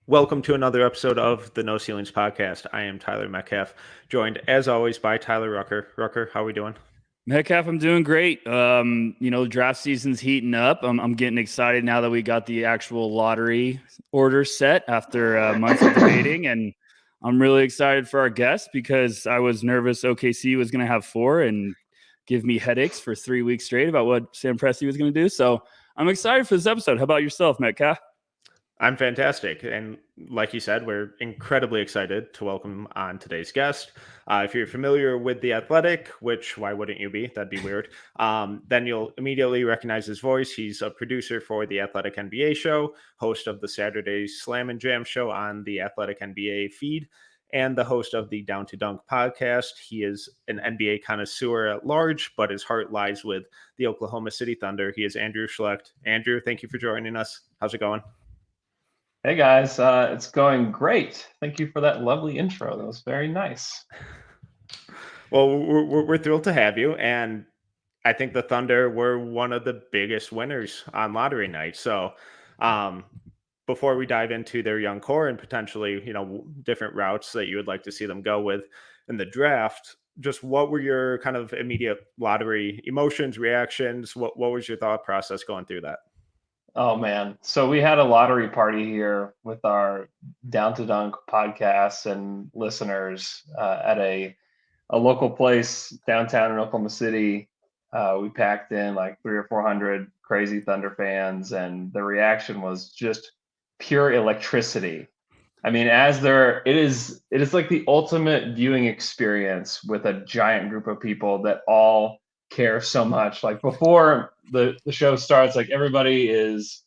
Welcome to another episode of the No Ceilings podcast. I am Tyler Metcalf, joined as always by Tyler Rucker. Rucker, how are we doing? Metcalf, I'm doing great. Draft season's heating up. I'm getting excited now that we got the actual lottery order set after months of debating, and I'm really excited for our guest because I was nervous OKC was going to have 4 and give me headaches for 3 weeks straight about what Sam Presti was going to do. So I'm excited for this episode. How about yourself, Metcalf? I'm fantastic. And like you said, we're incredibly excited to welcome on today's guest. If you're familiar with The Athletic, which why wouldn't you be? That'd be weird. Then you'll immediately recognize his voice. He's a producer for The Athletic NBA show, host of the Saturday Slam and Jam show on the Athletic NBA feed, and the host of the Down to Dunk podcast. He is an NBA connoisseur at large, but his heart lies with the Oklahoma City Thunder. He is Andrew Schlecht. Andrew, thank you for joining us. How's it going? Hey guys, it's going great. Thank you for that lovely intro. That was very nice. Well, we're thrilled to have you, and I think the Thunder were one of the biggest winners on lottery night. So, before we dive into their young core and potentially, different routes that you would like to see them go with in the draft, just what were your kind of immediate lottery emotions, reactions? What was your thought process going through that? Oh man. So we had a lottery party here with our Down to Dunk podcasts and listeners at a local place downtown in Oklahoma City. We packed in like 300 or 400 crazy Thunder fans, and the reaction was just pure electricity. I mean, it is like the ultimate viewing experience with a giant group of people that all care so much. Like before the show starts, like everybody is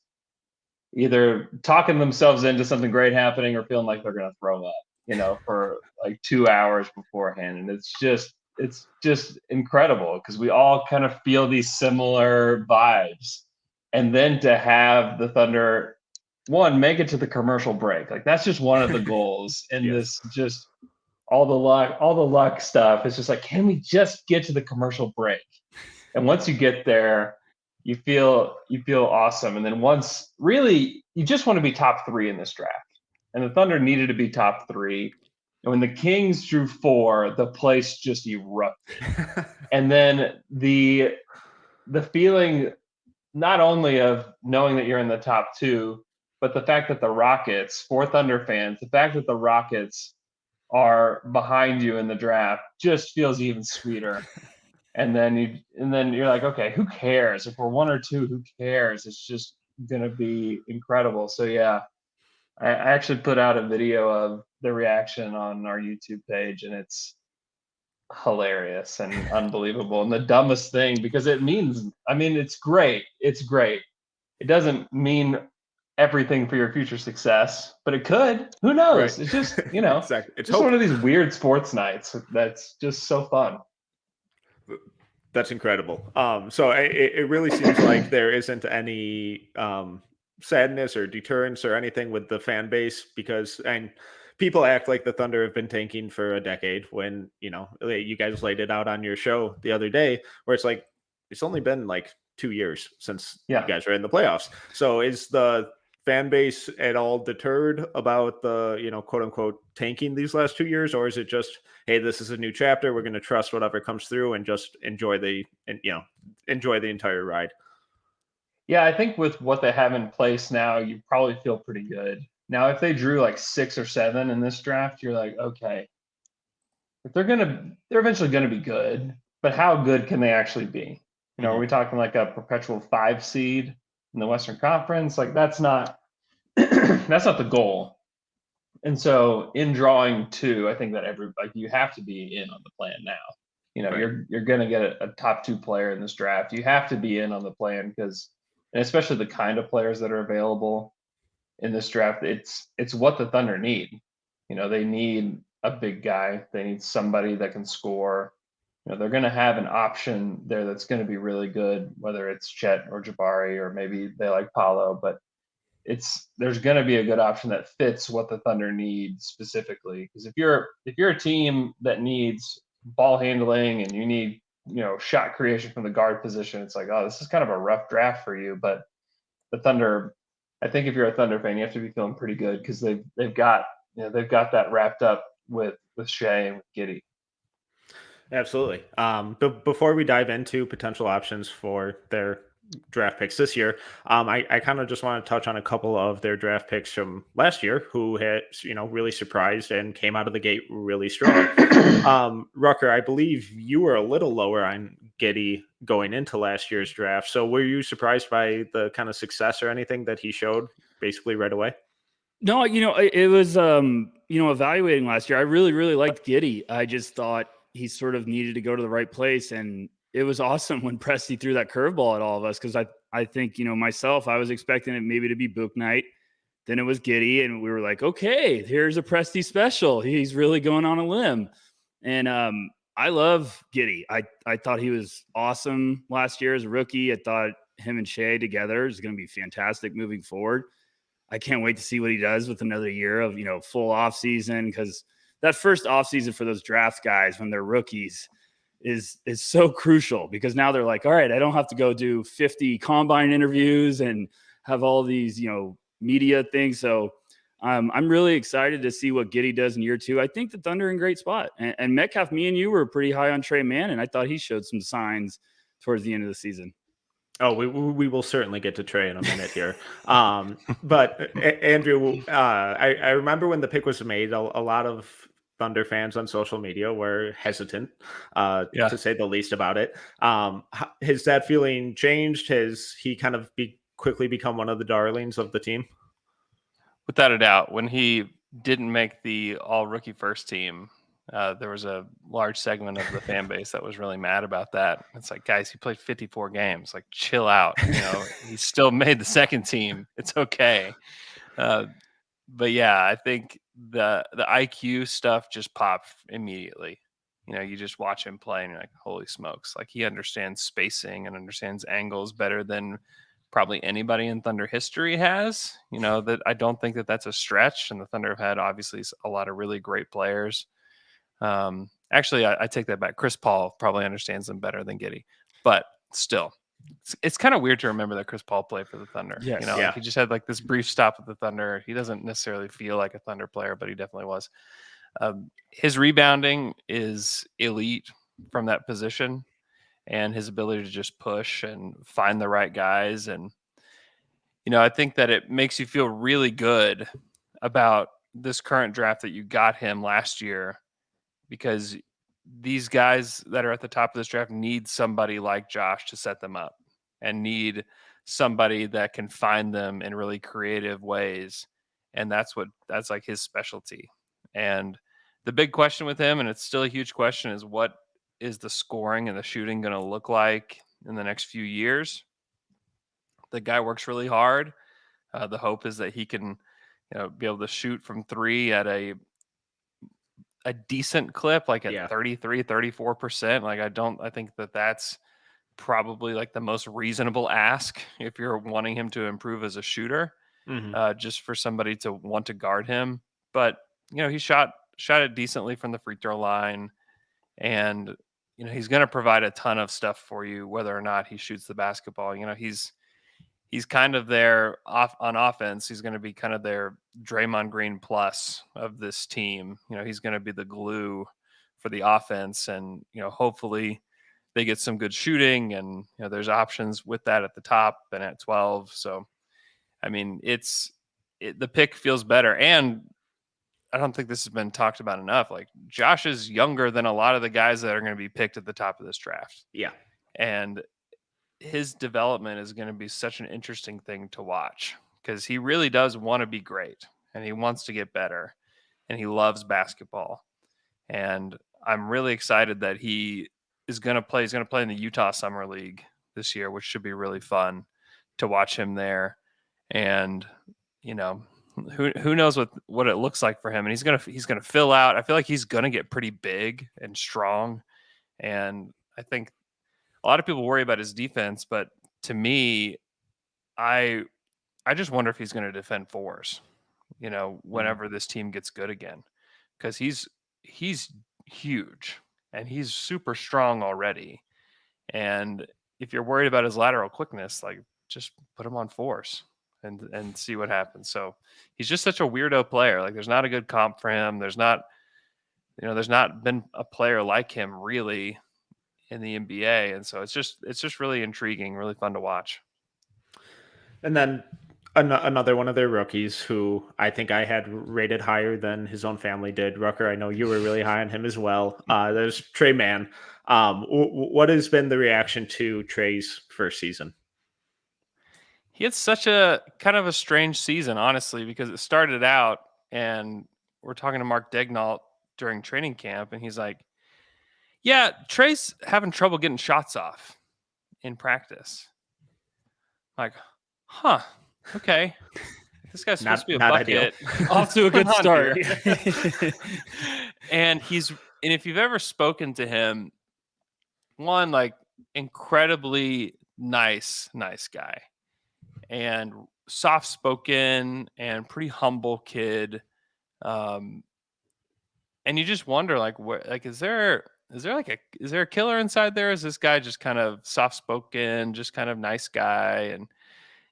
either talking themselves into something great happening or feeling like they're going to throw up, for like 2 hours beforehand. And it's just incredible because we all kind of feel these similar vibes. And then to have the Thunder make it to the commercial break. Like that's just one of the goals. And Yes. this just all the luck stuff. It's just like, can we just get to the commercial break? And once you get there, you feel awesome. And then once really you just want to be top 3 in this draft. And the Thunder needed to be top 3. And when the Kings drew 4, the place just erupted. And then the feeling not only of knowing that you're in the top 2, but the fact that the Rockets, for Thunder fans, the fact that the Rockets are behind you in the draft just feels even sweeter. And then you're like, okay, who cares? If we're 1 or 2, who cares? It's just gonna be incredible. So yeah, I actually put out a video of the reaction on our YouTube page, and it's hilarious and unbelievable. And the dumbest thing, because it's great. It's great. It doesn't mean everything for your future success, but it could. Who knows? Right. It's just, Exactly. It's just one of these weird sports nights that's just so fun. That's incredible. So it really seems like there isn't any sadness or deterrence or anything with the fan base because people act like the Thunder have been tanking for a decade when, you guys laid it out on your show the other day where it's like, it's only been like 2 years since you guys are in the playoffs. So is the fan base at all deterred about the, quote unquote tanking these last 2 years? Or is it just, hey, this is a new chapter. We're going to trust whatever comes through and just enjoy the entire ride? Yeah, I think with what they have in place now, you probably feel pretty good. Now, if they drew like 6 or 7 in this draft, you're like, okay, if they're eventually gonna be good, but how good can they actually be? Are we talking like a perpetual 5 seed in the Western Conference? Like that's not that's not the goal. And so in drawing 2, I think that you have to be in on the plan now. Right. You're gonna get a top 2 player in this draft. You have to be in on the plan because, and especially the kind of players that are available in this draft, it's what the Thunder need. They need a big guy. They need somebody that can score. they're going to have an option there that's going to be really good, whether it's Chet or Jabari, or maybe they like Paolo, but there's going to be a good option that fits what the Thunder need specifically. Because if you're a team that needs ball handling and you need shot creation from the guard position, it's like, oh, this is kind of a rough draft for you. But the Thunder, I think if you're a Thunder fan, you have to be feeling pretty good because they've got that wrapped up with Shea and with Giddey. Absolutely. But before we dive into potential options for their draft picks this year, I kind of just want to touch on a couple of their draft picks from last year who had, really surprised and came out of the gate really strong. Rucker, I believe you were a little lower on Giddey going into last year's draft. So were you surprised by the kind of success or anything that he showed basically right away? No, it was, evaluating last year. I really, really liked Giddey. I just thought he sort of needed to go to the right place. And it was awesome when Presti threw that curveball at all of us. Cause I think, myself, I was expecting it maybe to be Book night. Then it was Giddey. And we were like, okay, here's a Presti special. He's really going on a limb. And, I love Giddey. I thought he was awesome last year as a rookie. I thought him and Shea together is going to be fantastic moving forward. I can't wait to see what he does with another year of, full off season, because that first off season for those draft guys when they're rookies is so crucial, because now they're like, all right, I don't have to go do 50 combine interviews and have all these, media things. So I'm really excited to see what Giddey does in year two. I think the Thunder are in a great spot. And Metcalf, me and you were pretty high on Tre Mann, and I thought he showed some signs towards the end of the season. Oh, we will certainly get to Tre in a minute here. But Andrew, I remember when the pick was made, a lot of Thunder fans on social media were hesitant, to say the least, about it. Has that feeling changed? Has he kind of quickly become one of the darlings of the team? Without a doubt. When he didn't make the all rookie first team, there was a large segment of the fan base that was really mad about that. It's like, guys, he played 54 games. Like, chill out. He still made the second team. It's okay. But yeah, I think the IQ stuff just popped immediately. You just watch him play and you're like, holy smokes. Like, he understands spacing and understands angles better than probably anybody in Thunder history has. That I don't think that that's a stretch. And the Thunder have had obviously a lot of really great players. Actually, I take that back. Chris Paul probably understands them better than Giddey, but still, it's kind of weird to remember that Chris Paul played for the Thunder. Yes. Like, he just had like this brief stop with the Thunder. He doesn't necessarily feel like a Thunder player, but he definitely was. His rebounding is elite from that position, and his ability to just push and find the right guys. And, I think that it makes you feel really good about this current draft that you got him last year, because these guys that are at the top of this draft need somebody like Josh to set them up, and need somebody that can find them in really creative ways. And that's like his specialty. And the big question with him, and it's still a huge question, is what is the scoring and the shooting going to look like in the next few years? The guy works really hard. The hope is that he can, be able to shoot from three at a decent clip, like at 33, 34%. Like, I think that that's probably like the most reasonable ask if you're wanting him to improve as a shooter, just for somebody to want to guard him. But, he shot it decently from the free throw line, and, he's going to provide a ton of stuff for you, whether or not he shoots the basketball. He's kind of there on offense. He's going to be kind of their Draymond Green plus of this team. He's going to be the glue for the offense, and, hopefully they get some good shooting, and, there's options with that at the top and at 12. So, I mean, the pick feels better. And I don't think this has been talked about enough. Like, Josh is younger than a lot of the guys that are going to be picked at the top of this draft. Yeah. And his development is going to be such an interesting thing to watch, because he really does want to be great, and he wants to get better, and he loves basketball. And I'm really excited that he is going to play. He's going to play in the Utah Summer League this year, which should be really fun to watch him there. And, who knows what it looks like for him. And he's going to fill out. I feel like he's going to get pretty big and strong. And I think a lot of people worry about his defense, but to me, I just wonder if he's going to defend fours, whenever this team gets good again, because he's huge and he's super strong already. And if you're worried about his lateral quickness, like just put him on fours and see what happens. So he's just such a weirdo player. Like there's not a good comp for him. There's not been a player like him really in the NBA. And so it's just really intriguing, really fun to watch. And then another one of their rookies who I think I had rated higher than his own family did. Rucker, I know you were really high on him as well. There's Tre Mann. What has been the reaction to Tre's first season? He had such a kind of a strange season, honestly, because it started out and we're talking to Mark Daignault during training camp, and he's like, yeah, Tre's having trouble getting shots off in practice. Like, huh, okay. This guy's supposed to be a bucket. Off to a good start. And if you've ever spoken to him, one, like, incredibly nice guy, and soft-spoken and pretty humble kid. And you just wonder, like, is there a killer inside there? Is this guy just kind of soft-spoken, just kind of nice guy? And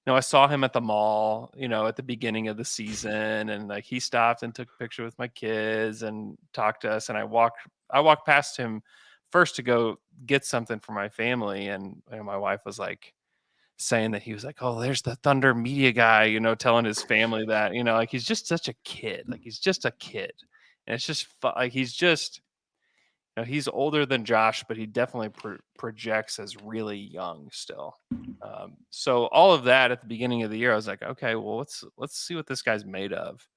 I saw him at the mall, at the beginning of the season, and like he stopped and took a picture with my kids and talked to us. And I walked past him first to go get something for my family, and my wife was like saying that he was like, "Oh, there's the Thunder media guy," telling his family that, like he's just such a kid, like he's just a kid, and it's just like he's just. He's older than Josh, but he definitely projects as really young still. So all of that at the beginning of the year, I was like, okay, well, let's see what this guy's made of.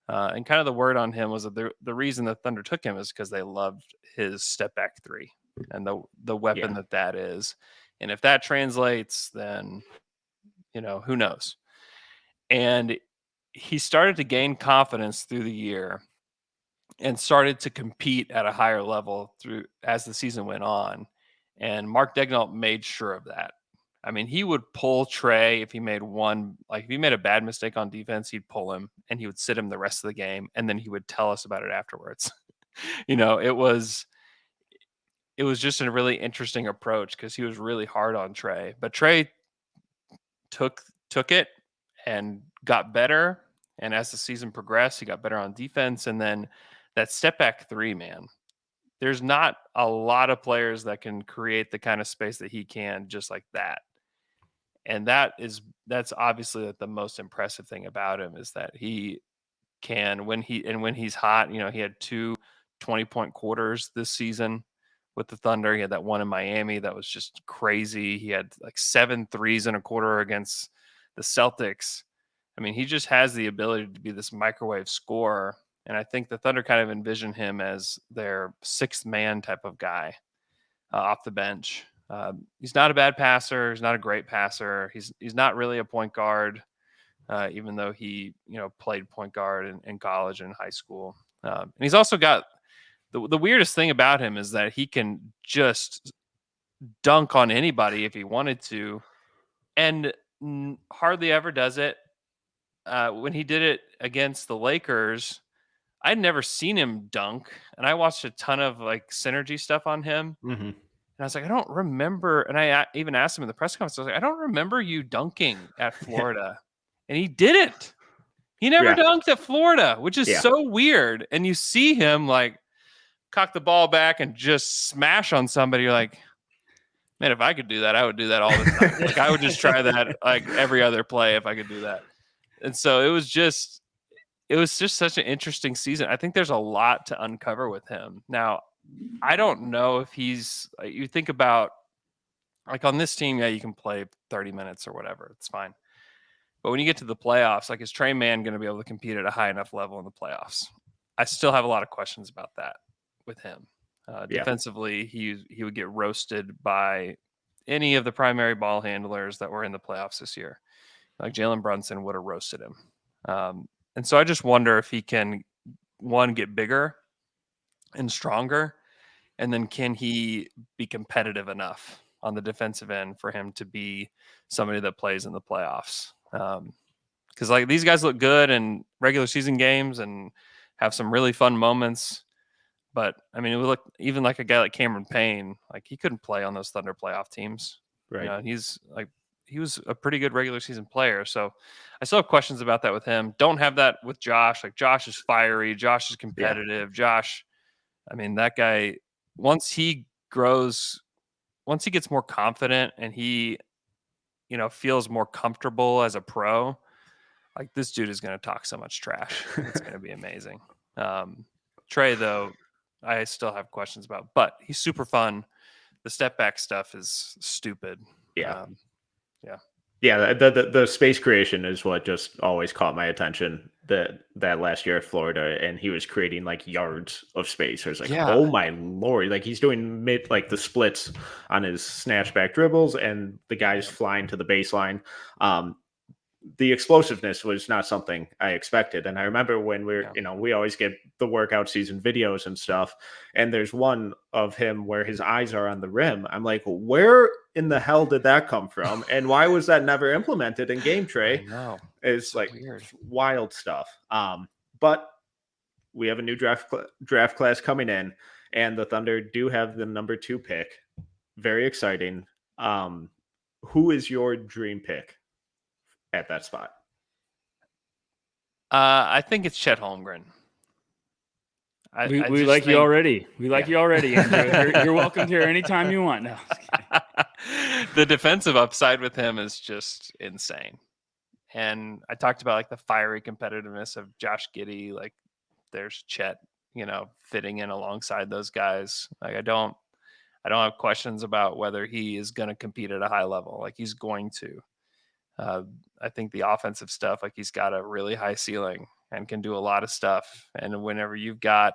And kind of the word on him was that the reason the Thunder took him is because they loved his step back three and the weapon that is. And if that translates, then who knows? And he started to gain confidence through the year and started to compete at a higher level as the season went on. And Mark Daignault made sure of that. I mean, he would pull Tre if he made if he made a bad mistake on defense, he'd pull him and he would sit him the rest of the game. And then he would tell us about it afterwards. It was just a really interesting approach because he was really hard on Tre, but Tre took it and got better. And as the season progressed, he got better on defense. And then that step back three, man, there's not a lot of players that can create the kind of space that he can just like that. And that's obviously like the most impressive thing about him is that he can, when he's hot, he had 2 20-point quarters this season with the Thunder. He had that one in Miami that was just crazy. He had like 7 threes in a quarter against the Celtics. I mean, he just has the ability to be this microwave scorer. And I think the Thunder kind of envision him as their sixth man type of guy off the bench. He's not a bad passer. He's not a great passer. He's not really a point guard, even though he played point guard in college and high school. And he's also got the weirdest thing about him is that he can just dunk on anybody if he wanted to, and hardly ever does it. When he did it against the Lakers, I'd never seen him dunk, and I watched a ton of like synergy stuff on him. Mm-hmm. And I was like, I don't remember. And I even asked him in the press conference, I was like, I don't remember you dunking at Florida. And he didn't. He never dunked at Florida, which is so weird. And you see him like cock the ball back and just smash on somebody. You're like, man, if I could do that, I would do that all the time. Like I would just try that like every other play if I could do that. And so it was just such an interesting season. I think there's a lot to uncover with him. Now, I don't know if you think about like on this team, you can play 30 minutes or whatever. It's fine. But when you get to the playoffs, like is Tre Mann going to be able to compete at a high enough level in the playoffs? I still have a lot of questions about that with him. Defensively, he would get roasted by any of the primary ball handlers that were in the playoffs this year. Like Jalen Brunson would have roasted him. And so I just wonder if he can, one, get bigger and stronger, And then can he be competitive enough on the defensive end for him to be somebody that plays in the playoffs? Because like these guys look good in regular season games and have some really fun moments. But I mean, it would look even like a guy like Cameron Payne, like he couldn't play on those Thunder playoff teams. Right. You know, he was a pretty good regular season player. So I still have questions about that with him. Don't have that with Josh. Like Josh is fiery. Josh is competitive. Josh, I mean, that guy, once he grows, once he gets more confident and he, feels more comfortable as a pro, like this dude is going to talk so much trash. It's going to be amazing. Tre, though, I still have questions about, but he's super fun. The step back stuff is stupid. Yeah. Yeah. Yeah, the space creation is what just always caught my attention that last year at Florida, and he was creating like yards of space. I was like, Yeah. oh my lord, like he's doing like the splits on his snatchback dribbles, and the guys flying to the baseline. The explosiveness was not something I expected. And I remember when we always get the workout season videos and stuff. And there's one of him where his eyes are on the rim. I'm like, where in the hell did that come from? And why was that never implemented in game, Tre? No, It's like weird. wild stuff. But we have a new draft class coming in, and the Thunder do have the number 2 pick. Very exciting. Who is your dream pick at that spot? I think it's Chet Holmgren. We like you already. We like you already, Andrew. You're welcome here anytime you want. No, the defensive upside with him is just insane. And I talked about like the fiery competitiveness of Josh Giddey. Like there's Chet, fitting in alongside those guys. Like I don't have questions about whether he is going to compete at a high level. Like he's going to. I think the offensive stuff, like he's got a really high ceiling and can do a lot of stuff. And whenever you've got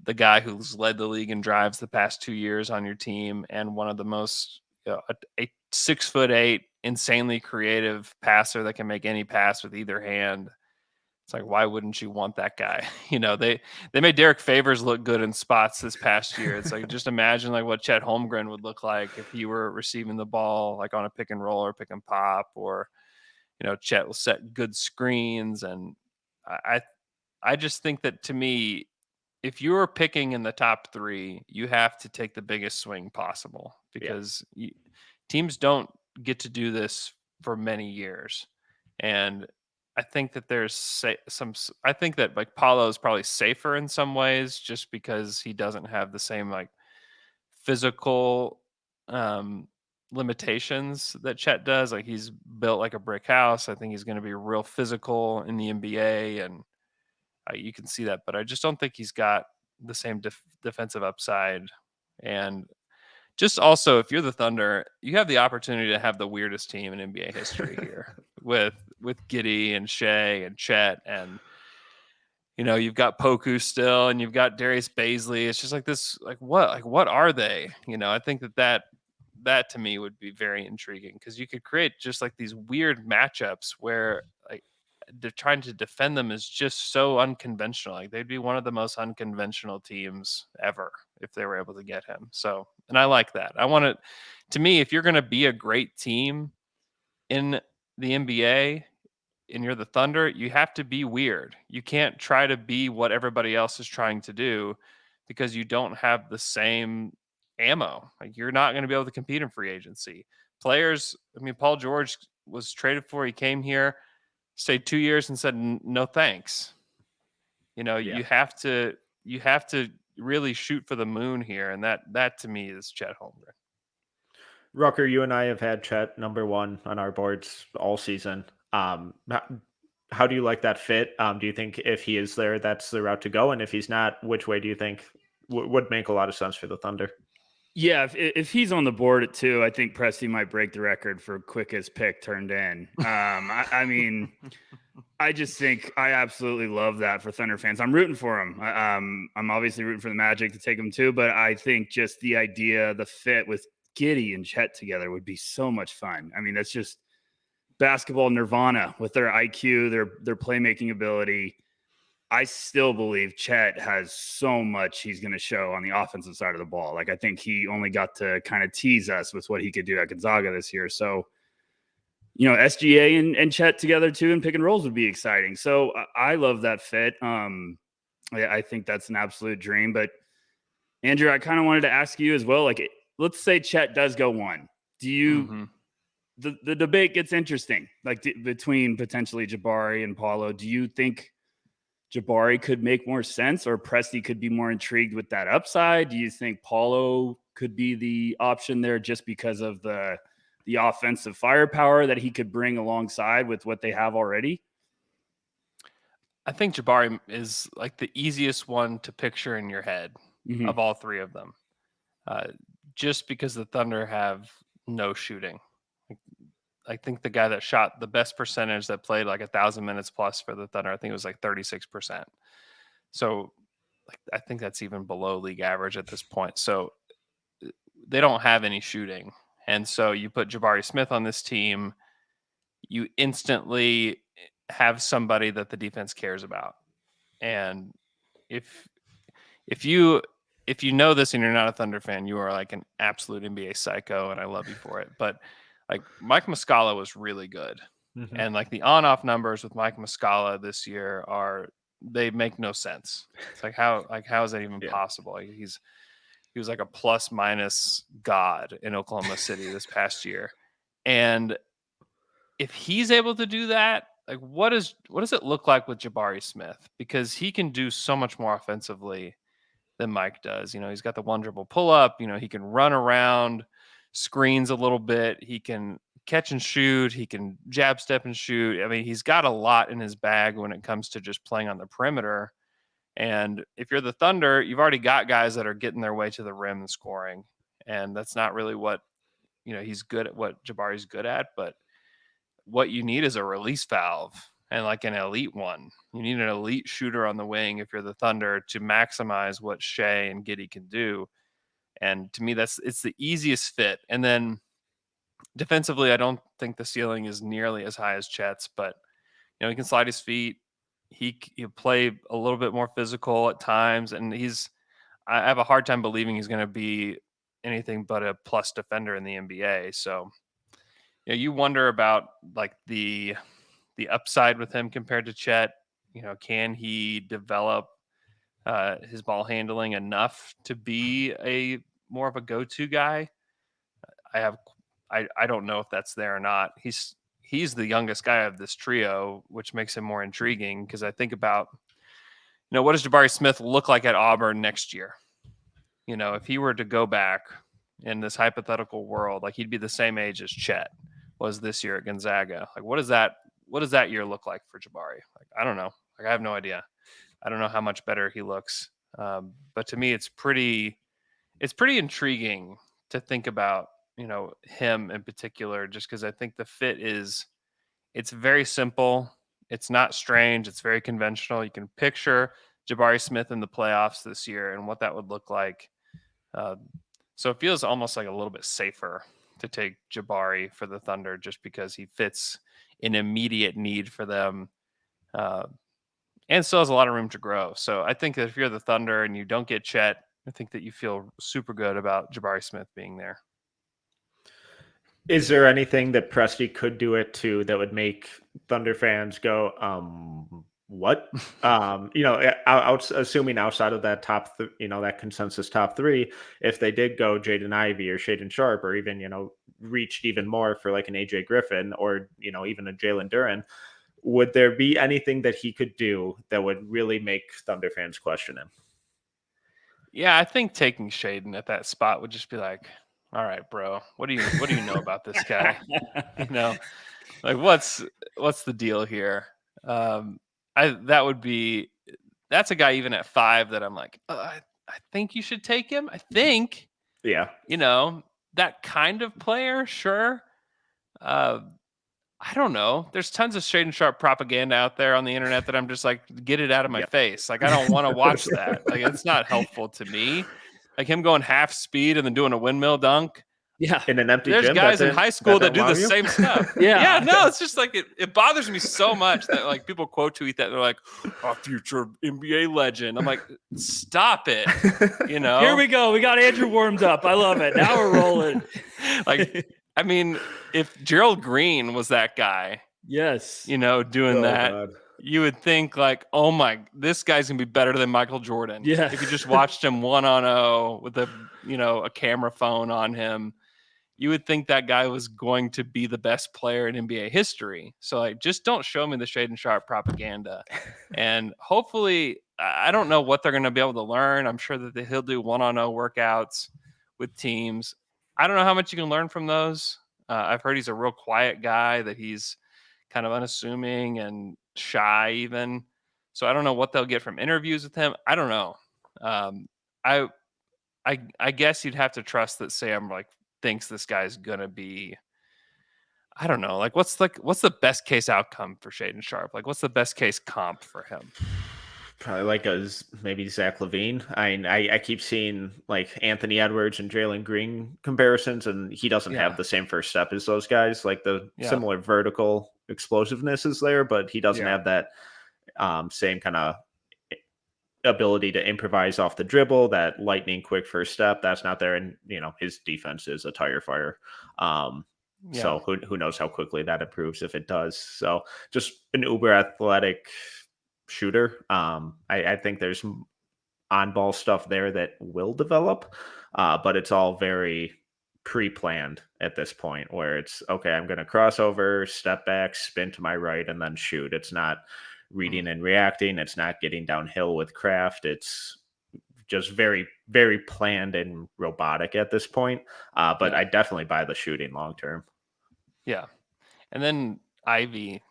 the guy who's led the league in drives the past 2 years on your team and one of the most, a 6'8", insanely creative passer that can make any pass with either hand. It's like, why wouldn't you want that guy? They made Derek Favors look good in spots this past year. It's like, just imagine like what Chet Holmgren would look like if he were receiving the ball, like on a pick and roll or pick and pop, or, Chet will set good screens. And I just think that, to me, if you're picking in the top 3, you have to take the biggest swing possible, because teams don't get to do this for many years. And I think that I think that like Paulo is probably safer in some ways, just because he doesn't have the same like physical limitations that Chet does. Like he's built like a brick house. I think he's going to be real physical in the NBA, and you can see that. But I just don't think he's got the same defensive upside. And just also, if you're the Thunder, you have the opportunity to have the weirdest team in NBA history here with Giddey and Shea and Chet, and you've got Poku still, and you've got Darius Baisley. It's just like this, like what are they? I think that to me would be very intriguing, because you could create just like these weird matchups where like they're trying to defend them is just so unconventional. Like they'd be one of the most unconventional teams ever if they were able to get him. So, and I like that. I want it to me, if you're going to be a great team in the NBA and you're the Thunder, you have to be weird. You can't try to be what everybody else is trying to do, because you don't have the same ammo. Like you're not going to be able to compete in free agency. Players, I mean, Paul George was traded for, he came here, stayed 2 years and said no thanks. You have to really shoot for the moon here, and that to me is Chet Holmgren. Rucker, you and I have had Chet number 1 on our boards all season. How do you like that fit? Do you think if he is there, that's the route to go? And if he's not, which way do you think would make a lot of sense for the Thunder? Yeah, if he's on the board at 2, I think Presti might break the record for quickest pick turned in. I mean, I just think I absolutely love that for Thunder fans. I'm rooting for him. I'm obviously rooting for the Magic to take him too, but I think just the idea, the fit with Giddey and Chet together would be so much fun. I mean, that's just basketball nirvana with their IQ, their playmaking ability. I still believe Chet has so much he's going to show on the offensive side of the ball. Like, I think he only got to kind of tease us with what he could do at Gonzaga this year. So, SGA and Chet together too and pick and rolls would be exciting. So I love that fit. I think that's an absolute dream. But Andrew, I kind of wanted to ask you as well. Like, let's say Chet does go 1. Do you? The debate gets interesting. Like between potentially Jabari and Paulo. Do you think Jabari could make more sense, or Presti could be more intrigued with that upside? Do you think Paulo could be the option there just because of the offensive firepower that he could bring alongside with what they have already? I think Jabari is like the easiest one to picture in your head of all three of them, just because the Thunder have no shooting. I think the guy that shot the best percentage that played like 1,000 minutes plus for the Thunder, I think it was like 36%. So I think that's even below league average at this point. So they don't have any shooting. And so you put Jabari Smith on this team, you instantly have somebody that the defense cares about. And if you know this and you're not a Thunder fan, you are like an absolute NBA psycho, and I love you for it. But like Mike Muscala was really good. And like the on-off numbers with Mike Muscala this year they make no sense. It's like how is that even possible? Like he was like a plus minus god in Oklahoma City this past year. And if he's able to do that, like what does it look like with Jabari Smith? Because he can do so much more offensively than Mike does. He's got the one dribble pull up, he can run around, screens a little bit, he can catch and shoot, he can jab step and shoot. I mean, he's got a lot in his bag when it comes to just playing on the perimeter. And if you're the Thunder, you've already got guys that are getting their way to the rim and scoring. And that's not really what, he's good at, what Jabari's good at. But what you need is a release valve, and like an elite one. You need an elite shooter on the wing if you're the Thunder to maximize what Shea and Giddey can do. And to me, it's the easiest fit. And then defensively, I don't think the ceiling is nearly as high as Chet's, but he can slide his feet. He'll play a little bit more physical at times, and I have a hard time believing he's going to be anything but a plus defender in the NBA. So, you wonder about like the upside with him compared to Chet. Can he develop his ball handling enough to be a more of a go-to guy? I don't know if that's there or not. He's the youngest guy of this trio, which makes him more intriguing because I think about, what does Jabari Smith look like at Auburn next year? If he were to go back in this hypothetical world, like he'd be the same age as Chet was this year at Gonzaga. Like, what does that year look like for Jabari? Like, I don't know. Like, I have no idea. I don't know how much better he looks. But to me, it's pretty intriguing to think about, him in particular, just because I think the fit it's very simple. It's not strange. It's very conventional. You can picture Jabari Smith in the playoffs this year and what that would look like. So it feels almost like a little bit safer to take Jabari for the Thunder just because he fits an immediate need for them and still has a lot of room to grow. So I think that if you're the Thunder and you don't get Chet, I think that you feel super good about Jabari Smith being there. Is there anything that Presti could do it to that would make Thunder fans go, what? Assuming outside of that top, that consensus top 3, if they did go Jaden Ivey or Shaden Sharp, or even, reached even more for like an AJ Griffin or, even a Jalen Duren, would there be anything that he could do that would really make Thunder fans question him? Yeah, I think taking Shaden at that spot would just be like, all right, bro, what do you know about this guy? Like what's the deal here? That's a guy even at 5 that I'm like, I think you should take him. I think, yeah, that kind of player, sure. I don't know. There's tons of Shaden Sharp propaganda out there on the internet that I'm just like, get it out of my face. Like, I don't want to watch that. Like, it's not helpful to me. Like him going half speed and then doing a windmill dunk. Yeah. in an empty There's gym. guys in high school that do the didn't wow same you? stuff. Yeah. No, it's just like it bothers me so much that like people quote tweet that they're like a future NBA legend. I'm like, stop it. You know, Here we go. We got Andrew warmed up. I love it. Now we're rolling. like, I mean, if Gerald Green was that guy, Yes. you know, doing Oh, that, God. you would think like, oh my, this guy's gonna be better than Michael Jordan. Yeah. If you just watched him 1-on-0 with a camera phone on him, you would think that guy was going to be the best player in NBA history. So like, just don't show me the Shade and Sharp propaganda. And hopefully, I don't know what they're going to be able to learn. I'm sure that he'll do 1-on-0 workouts with teams. I don't know how much you can learn from those. I've heard he's a real quiet guy, that he's kind of unassuming and shy even. So I don't know what they'll get from interviews with him. I don't know. I guess you'd have to trust that Sam like thinks this guy's gonna be, I don't know, like what's the best case outcome for Shaden Sharp? Like what's the best case comp for him? Probably like maybe Zach LaVine. I keep seeing like Anthony Edwards and Jalen Green comparisons, and he doesn't Yeah. have the same first step as those guys. Like the Yeah. similar vertical explosiveness is there, but he doesn't Yeah. have that same kind of ability to improvise off the dribble, that lightning quick first step. That's not there, and his defense is a tire fire. So who knows how quickly that improves if it does. So just an uber athletic shooter. I think there's on ball stuff there that will develop, but it's all very pre-planned at this point, where it's okay, I'm going to cross over, step back, spin to my right, and then shoot. It's not reading and reacting. It's not getting downhill with craft. It's just very, very planned and robotic at this point. But I definitely buy the shooting long term. Yeah. And then Ivy,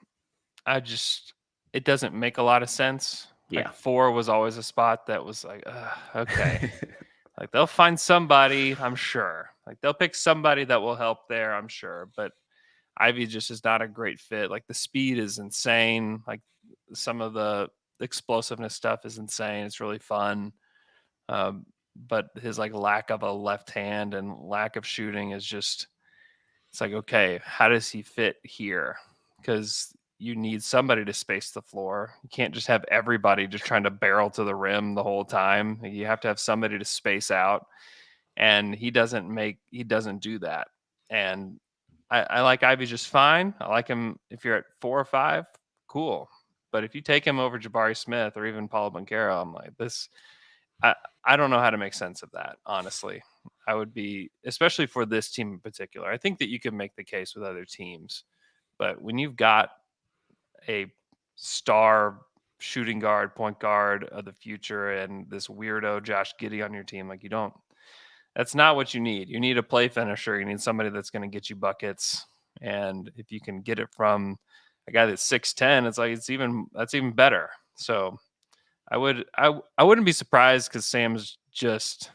it doesn't make a lot of sense. Yeah. Like 4 was always a spot that was like, okay. Like they'll find somebody, I'm sure. Like they'll pick somebody that will help there, I'm sure. But Ivy just is not a great fit. Like the speed is insane. Like some of the explosiveness stuff is insane. It's really fun. But his like lack of a left hand and lack of shooting is just, it's like, okay, how does he fit here? Because you need somebody to space the floor. You can't just have everybody just trying to barrel to the rim the whole time. You have to have somebody to space out. And he doesn't do that. And I like Ivy just fine. I like him if you're at 4 or 5, cool. But if you take him over Jabari Smith or even Paulo Banchero, I'm like, I don't know how to make sense of that, honestly. I would be, especially for this team in particular. I think that you can make the case with other teams, but when you've got a star shooting guard, point guard of the future, and this weirdo Josh Giddey on your team, like that's not what you need. You need a play finisher. You need somebody that's going to get you buckets. And if you can get it from a guy that's 6'10", it's like that's even better. So I wouldn't be surprised, because Sam's just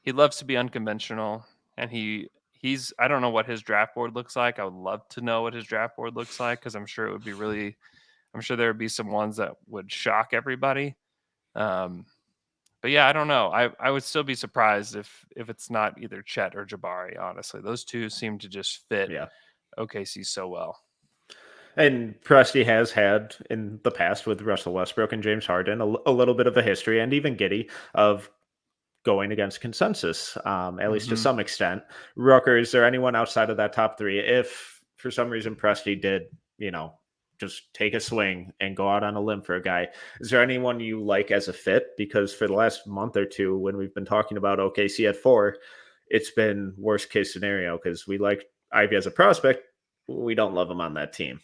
he loves to be unconventional, and he's I don't know what his draft board looks like. I would love to know what his draft board looks like, because I'm sure there would be some ones that would shock everybody. But yeah, I don't know. I would still be surprised if it's not either Chet or Jabari, honestly. Those two seem to just fit OKC so well. And Presti has had in the past with Russell Westbrook and James Harden a little bit of a history, and even Giddey, of going against consensus, at least to some extent. Rutgers or anyone outside of that top 3, if for some reason Presti did, just take a swing and go out on a limb for a guy, is there anyone you like as a fit? Because for the last month or two, when we've been talking about OKC at 4, it's been worst case scenario, because we like Ivy as a prospect. We don't love him on that team.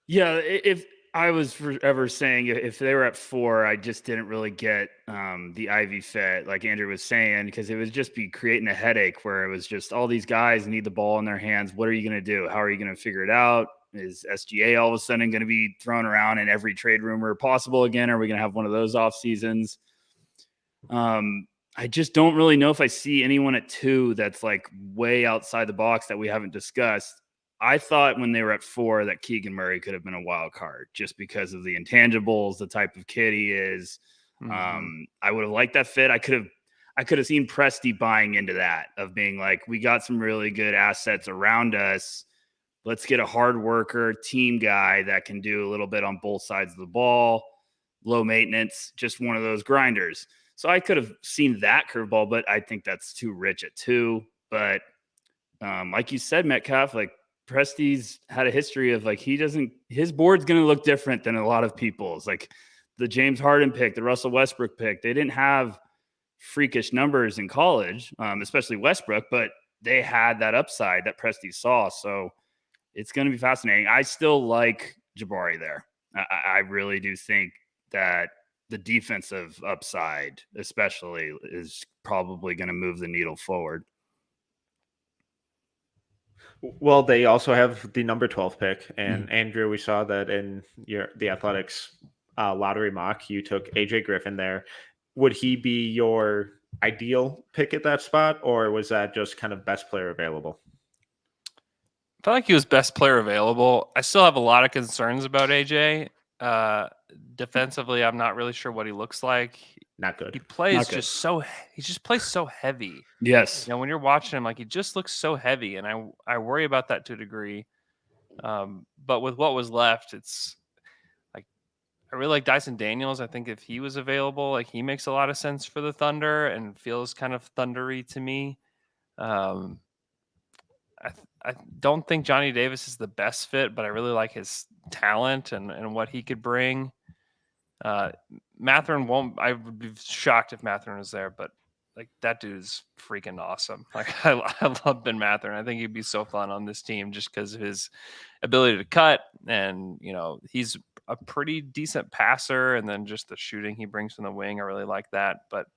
Yeah, if I was forever saying if they were at 4, I just didn't really get the Ivy fit, like Andrew was saying, because it would just be creating a headache where it was just all these guys need the ball in their hands. What are you going to do? How are you going to figure it out? Is SGA all of a sudden going to be thrown around in every trade rumor possible again? Are we going to have one of those off seasons? I just don't really know if I see anyone at 2 that's like way outside the box that we haven't discussed. I thought when they were at 4 that Keegan Murray could have been a wild card just because of the intangibles, the type of kid he is. I would have liked that fit. I could have seen Presti buying into that, of being like, we got some really good assets around us. Let's get a hard worker team guy that can do a little bit on both sides of the ball, low maintenance, just one of those grinders. So I could have seen that curveball, but I think that's too rich at 2. But like you said, Metcalf, like Presti's had a history of like, his board's going to look different than a lot of people's. Like the James Harden pick, the Russell Westbrook pick, they didn't have freakish numbers in college, especially Westbrook, but they had that upside that Presti saw. So it's going to be fascinating. I still like Jabari there. I really do think that the defensive upside, especially, is probably going to move the needle forward. Well, they also have the number 12 pick, and Andrew, we saw that in the Athletics lottery mock. You took AJ Griffin there. Would he be your ideal pick at that spot, or was that just kind of best player available? I felt like he was best player available. I still have a lot of concerns about AJ. Defensively, I'm not really sure what he looks like. Not good. He plays he just plays so heavy. Yes. You know, when you're watching him, like, he just looks so heavy, and I worry about that to a degree. But with what was left, it's like, I really like Dyson Daniels. I think if he was available, like, he makes a lot of sense for the Thunder and feels kind of thundery to me. I don't think Johnny Davis is the best fit, but I really like his talent and what he could bring. Mathurin won't. I would be shocked if Mathurin was there, but like, that dude's freaking awesome. Like, I love Ben Mathurin. I think he'd be so fun on this team just because of his ability to cut, and you know, he's a pretty decent passer, and then just the shooting he brings from the wing, I really like that. But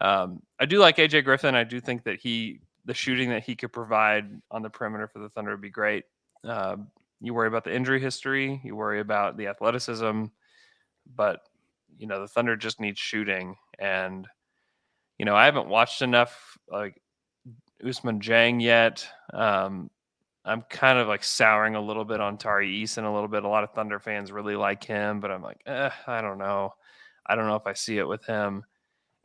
I do like AJ Griffin. I do think that the shooting that he could provide on the perimeter for the Thunder would be great. You worry about the injury history, you worry about the athleticism, but you know, the Thunder just need shooting. And you know, I haven't watched enough like Ousmane Dieng yet. I'm kind of like souring a little bit on Tari Eason a little bit. A lot of Thunder fans really like him, but I'm like, I don't know. I don't know if I see it with him.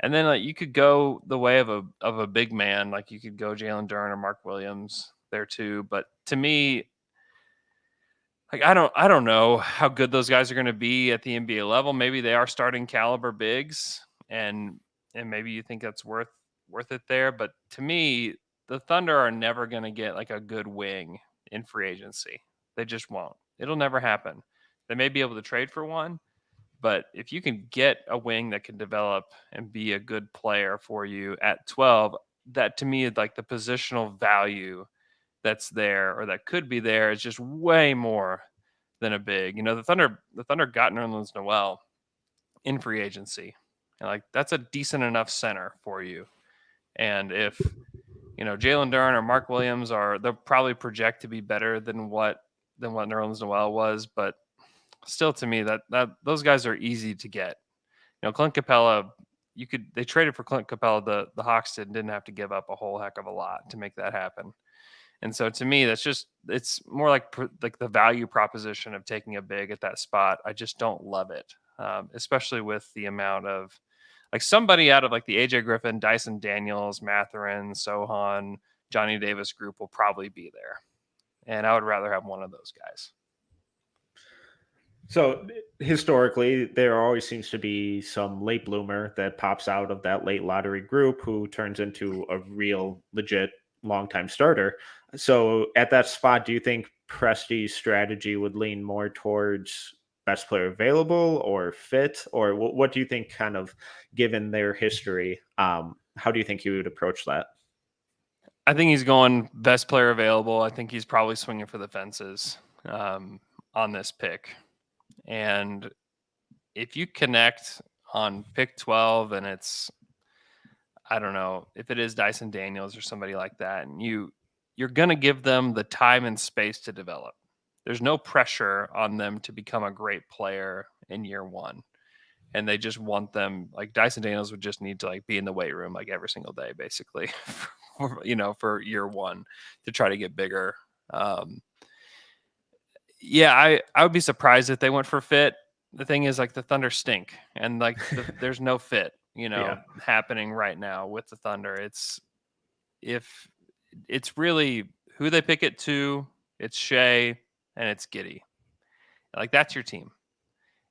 And then like, you could go the way of a big man, like you could go Jalen Duren or Mark Williams there too. But to me, like, I don't know how good those guys are going to be at the NBA level. Maybe they are starting caliber bigs, and maybe you think that's worth it there. But to me, the Thunder are never going to get like a good wing in free agency. They just won't. It'll never happen. They may be able to trade for one, but if you can get a wing that can develop and be a good player for you at 12, that to me is like the positional value that's there, or that could be there, is just way more than a big. You know, the Thunder got Nerlens Noel in free agency, and like, that's a decent enough center for you. And if you know, Jalen Duren or Mark Williams they'll probably project to be better than what Nerlens Noel was, but still, to me, that those guys are easy to get. You know, Clint Capella, they traded for Clint Capella. The Hawks didn't have to give up a whole heck of a lot to make that happen. And so to me, it's more like the value proposition of taking a big at that spot. I just don't love it, especially with the amount of like somebody out of like the AJ Griffin, Dyson Daniels, Mathurin, Sohan, Johnny Davis group will probably be there. And I would rather have one of those guys. So historically, there always seems to be some late bloomer that pops out of that late lottery group who turns into a real legit longtime starter. So at that spot, do you think Presti's strategy would lean more towards best player available or fit, or what do you think, kind of given their history, how do you think he would approach that? I think he's going best player available. I think he's probably swinging for the fences on this pick. And if you connect on pick 12 and it's, I don't know, if it is Dyson Daniels or somebody like that, and you're going to give them the time and space to develop. There's no pressure on them to become a great player in year one. And they just want them, like Dyson Daniels would just need to like be in the weight room like every single day, basically, for year one to try to get bigger. Yeah, I would be surprised if they went for fit. The thing is, like, the Thunder stink, and like there's no fit. happening right now with the Thunder. It's really who they pick it to. It's Shea and it's Giddey. Like, that's your team.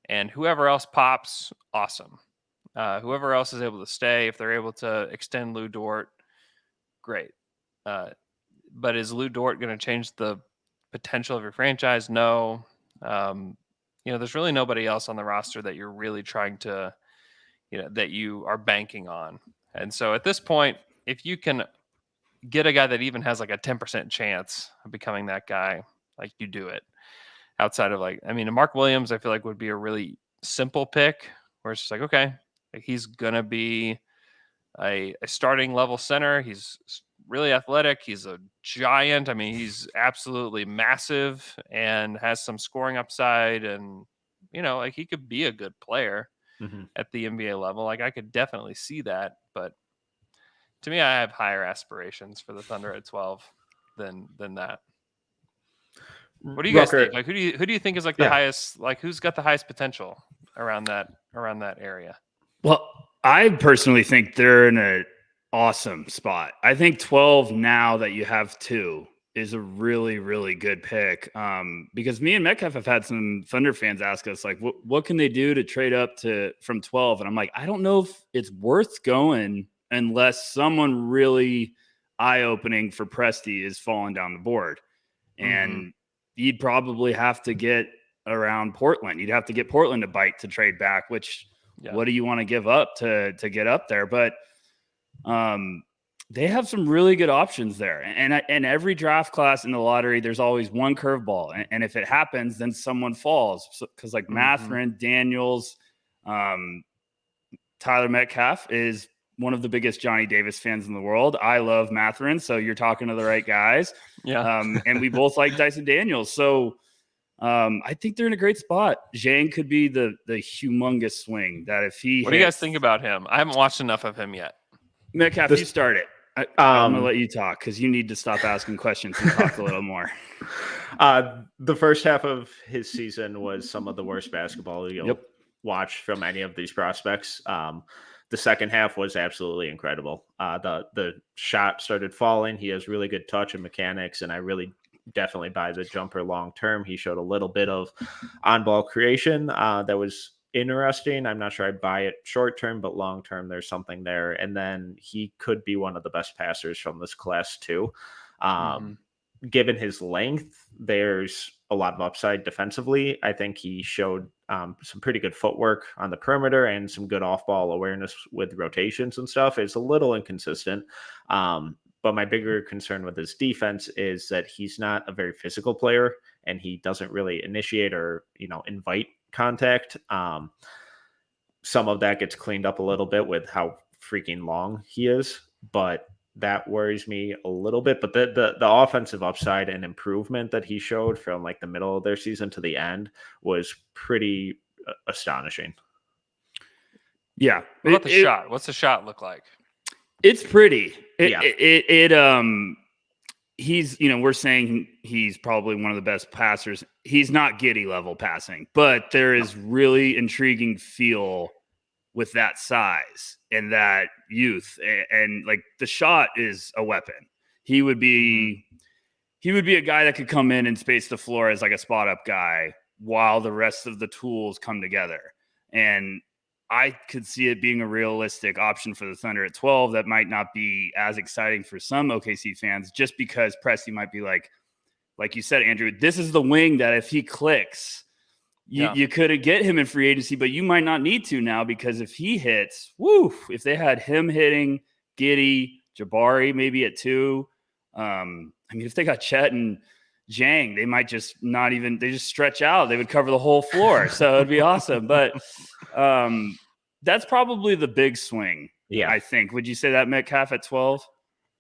And whoever else pops, awesome. Whoever else is able to stay, if they're able to extend Lou Dort, great. But is Lou Dort going to change the potential of your franchise? No. There's really nobody else on the roster that you're really trying to, that you are banking on. And so at this point, if you can get a guy that even has like a 10% chance of becoming that guy, like, you do it. Outside of Mark Williams, I feel like would be a really simple pick where it's just like, okay, like, he's going to be a starting level center. He's really athletic. He's a giant. I mean, he's absolutely massive and has some scoring upside. And, like, he could be a good player at the NBA level. Like, I could definitely see that. But to me, I have higher aspirations for the Thunder at 12 than that. What do you guys think? Like, who do you think is like the highest? Like, who's got the highest potential around that area? Well, I personally think they're in an awesome spot. I think 12 now that you have 2 is a really, really good pick. Because me and Metcalf have had some Thunder fans ask us, like, what can they do to trade up from 12? And I'm like, I don't know if it's worth going unless someone really eye-opening for Presti is falling down the board. And you'd probably have to get around Portland. You'd have to get Portland to bite to trade back, which what do you want to give up to get up there? But they have some really good options there. And every draft class in the lottery, there's always one curveball. And if it happens, then someone falls. Because Mathurin, Daniels, Tyler Metcalf is one of the biggest Johnny Davis fans in the world. I love Mathurin, so you're talking to the right guys. Yeah. And we both like Dyson Daniels. So I think they're in a great spot. Zhang could be the humongous swing that if he What do you guys think about him? I haven't watched enough of him yet. Metcalf, you start it. I'm going to let you talk because you need to stop asking questions and talk a little more. The first half of his season was some of the worst basketball you'll watch from any of these prospects. The second half was absolutely incredible. The shot started falling. He has really good touch and mechanics, and I really definitely buy the jumper long term. He showed a little bit of on-ball creation that was interesting. I'm not sure I buy it short term, but long term, there's something there. And then he could be one of the best passers from this class too. Given his length, there's a lot of upside defensively. I think he showed some pretty good footwork on the perimeter and some good off-ball awareness with rotations and stuff. It's a little inconsistent. But my bigger concern with his defense is that he's not a very physical player and he doesn't really initiate or, invite contact. Some of that gets cleaned up a little bit with how freaking long he is, but that worries me a little bit. But the offensive upside and improvement that he showed from like the middle of their season to the end was pretty astonishing. Yeah. What about the shot? What's the shot look like? It's pretty. He's, we're saying he's probably one of the best passers. He's not Giddey level passing, but there is really intriguing feel with that size and that youth. And like the shot is a weapon. He would be a guy that could come in and space the floor as like a spot up guy while the rest of the tools come together. And I could see it being a realistic option for the Thunder at 12. That might not be as exciting for some OKC fans just because Presti might be like you said, Andrew, this is the wing that if he clicks, you could get him in free agency, but you might not need to now because if he hits, if they had him hitting Giddey, Jabari, maybe at 2, if they got Chet and Zhang, they might just they just stretch out. They would cover the whole floor. So it'd be awesome. But that's probably the big swing. Yeah. I think. Would you say that Metcalf at 12?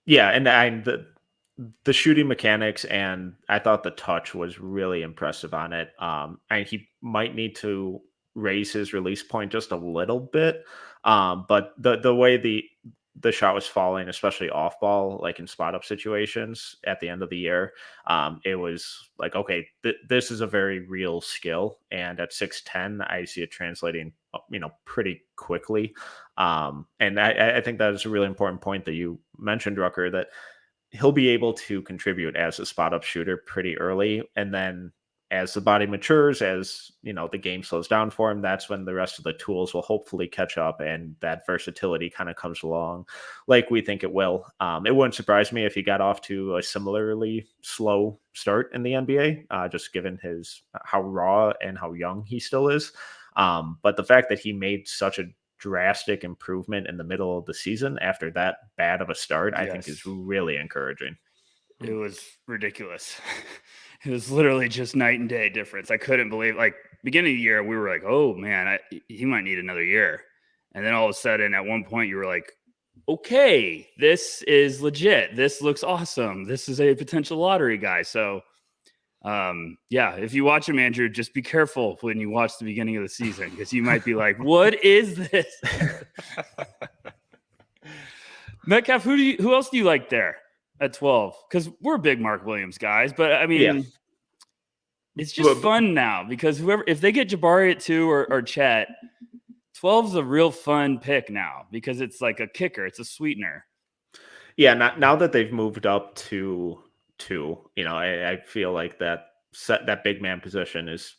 Yeah. And the shooting mechanics and I thought the touch was really impressive on it. And he might need to raise his release point just a little bit. But the way the shot was falling, especially off ball, like in spot up situations at the end of the year, it was like, okay, this is a very real skill. And at 6'10", I see it translating pretty quickly. And I think that is a really important point that you mentioned, Rucker, that he'll be able to contribute as a spot up shooter pretty early. And then as the body matures, as the game slows down for him, that's when the rest of the tools will hopefully catch up and that versatility kind of comes along like we think it will. It wouldn't surprise me if he got off to a similarly slow start in the NBA, just given how raw and how young he still is. But the fact that he made such a drastic improvement in the middle of the season after that bad of a start, I think is really encouraging. It was ridiculous. It was literally just night and day difference. I couldn't believe, like, beginning of the year, we were like, oh man, he might need another year. And then all of a sudden at one point you were like, okay, this is legit. This looks awesome. This is a potential lottery guy. So if you watch him, Andrew, just be careful when you watch the beginning of the season, because you might be like, what is this? Metcalf, who else do you like there at 12? Because we're big Mark Williams guys, but I mean, it's just fun now because if they get Jabari at 2 or Chet, 12 is a real fun pick now because it's like a kicker. It's a sweetener. Yeah, now that they've moved up to 2, I feel like that big man position is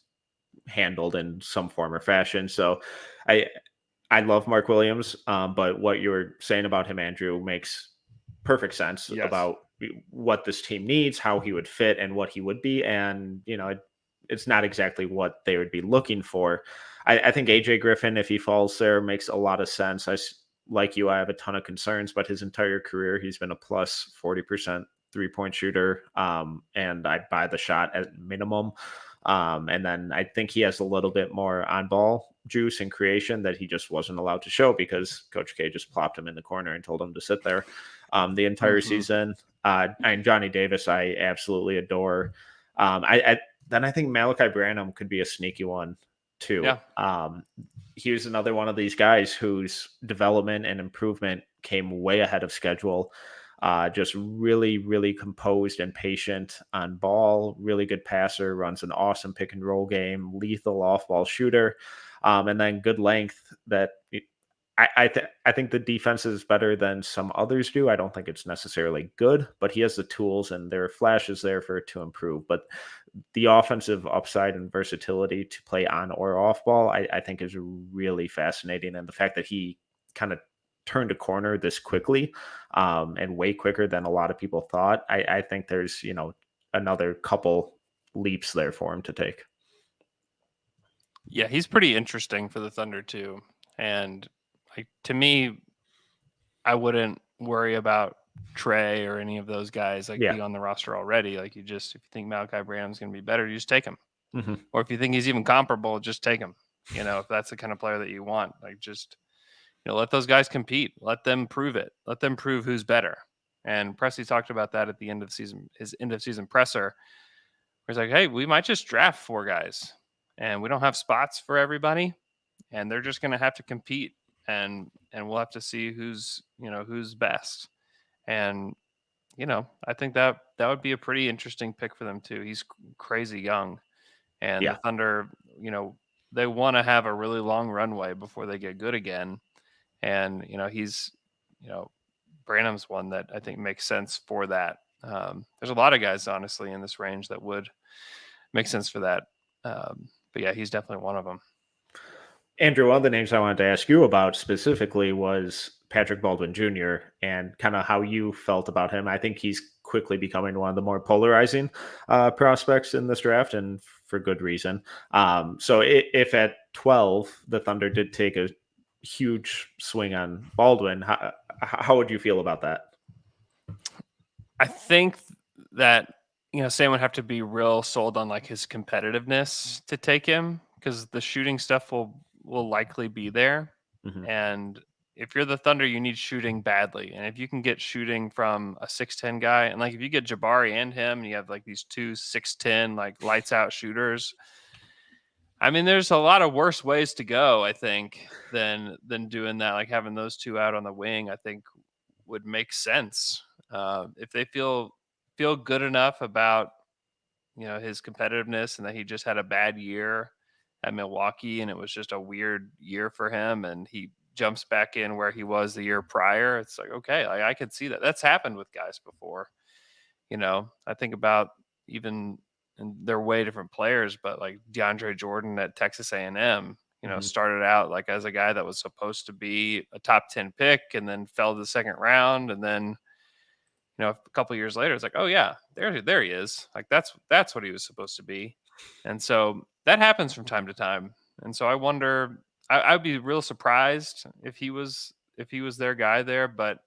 handled in some form or fashion. So I love Mark Williams, but what you were saying about him, Andrew, makes perfect sense about what this team needs, how he would fit, and what he would be. And, it's not exactly what they would be looking for. I think AJ Griffin, if he falls there, makes a lot of sense. Like you, I have a ton of concerns, but his entire career, he's been a plus 40% 3-point shooter. And I buy the shot at minimum. And then I think he has a little bit more on ball juice and creation that he just wasn't allowed to show because Coach K just plopped him in the corner and told him to sit there the entire season. And Johnny Davis, I absolutely adore. Then I think Malachi Branham could be a sneaky one too. Yeah. He was another one of these guys whose development and improvement came way ahead of schedule. Just really, really composed and patient on ball, really good passer, runs an awesome pick and roll game, lethal off ball shooter, and then good length that I think the defense is better than some others do. I don't think it's necessarily good, but he has the tools and there are flashes there for it to improve. But the offensive upside and versatility to play on or off ball, I think is really fascinating. And the fact that he kind of turned a corner this quickly and way quicker than a lot of people thought, I think there's, another couple leaps there for him to take. Yeah, he's pretty interesting for the Thunder too. And to me, I wouldn't worry about Tre or any of those guys being on the roster already. Like if you think Malachi Branham's going to be better, you just take him. Mm-hmm. Or if you think he's even comparable, just take him. If that's the kind of player that you want, let those guys compete. Let them prove it. Let them prove who's better. And Presti talked about that at the end of the season, his end of season presser. Where he's like, hey, we might just draft 4 guys and we don't have spots for everybody. And they're just going to have to compete. And we'll have to see who's best. And, I think that would be a pretty interesting pick for them too. He's crazy young. And the Thunder, they want to have a really long runway before they get good again. And, he's, Branham's one that I think makes sense for that. There's a lot of guys, honestly, in this range that would make sense for that. But yeah, he's definitely one of them. Andrew, one of the names I wanted to ask you about specifically was Patrick Baldwin Jr. and kind of how you felt about him. I think he's quickly becoming one of the more polarizing prospects in this draft, and for good reason. So if at 12, the Thunder did take a huge swing on Baldwin, how would you feel about that? I think that, Sam would have to be real sold on his competitiveness to take him, because the shooting stuff will likely be there. Mm-hmm. And if you're the Thunder, you need shooting badly. And if you can get shooting from a 6'10" guy, and if you get Jabari and him, and you have these 2 6'10" lights out shooters, I mean, there's a lot of worse ways to go, I think, than doing that. Having those 2 out on the wing, I think would make sense. If they feel good enough about, his competitiveness and that he just had a bad year at Milwaukee, and it was just a weird year for him, and he jumps back in where he was the year prior. It's like, okay, I could see that. That's happened with guys before. I think about even, and they're way different players, but like DeAndre Jordan at Texas A&M, started out like as a guy that was supposed to be a top 10 pick and then fell to the second round. And then, a couple of years later, it's like, oh yeah, there he is. Like that's what he was supposed to be. And so that happens from time to time. And so I wonder, I'd be real surprised if he was their guy there, but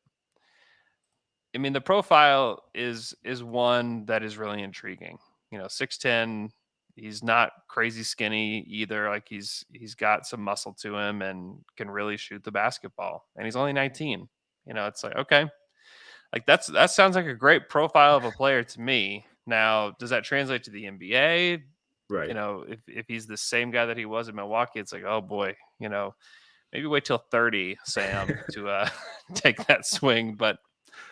I mean, the profile is one that is really intriguing. 6'10", he's not crazy skinny either. Like he's got some muscle to him and can really shoot the basketball. And he's only 19. It's like, okay, like that sounds like a great profile of a player to me. Now, does that translate to the NBA? Right. If he's the same guy that he was in Milwaukee, it's like, oh boy, maybe wait till 30, Sam, to take that swing. But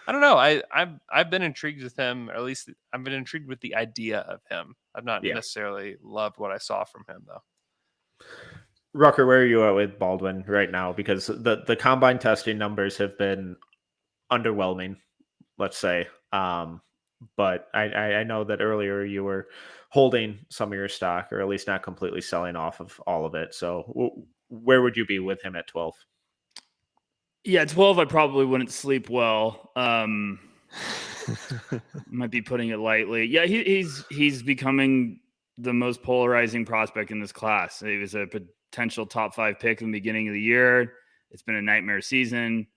I don't know. I've been intrigued with him, or at least I've been intrigued with the idea of him. I've not necessarily loved what I saw from him, though. Rucker, where are you at with Baldwin right now? Because the combine testing numbers have been underwhelming, let's say. But I know that earlier you were holding some of your stock, or at least not completely selling off of all of it. So where would you be with him at 12? Yeah, 12, I probably wouldn't sleep well. Might be putting it lightly. Yeah, he's becoming the most polarizing prospect in this class. He was a potential top 5 pick in the beginning of the year. It's been a nightmare season.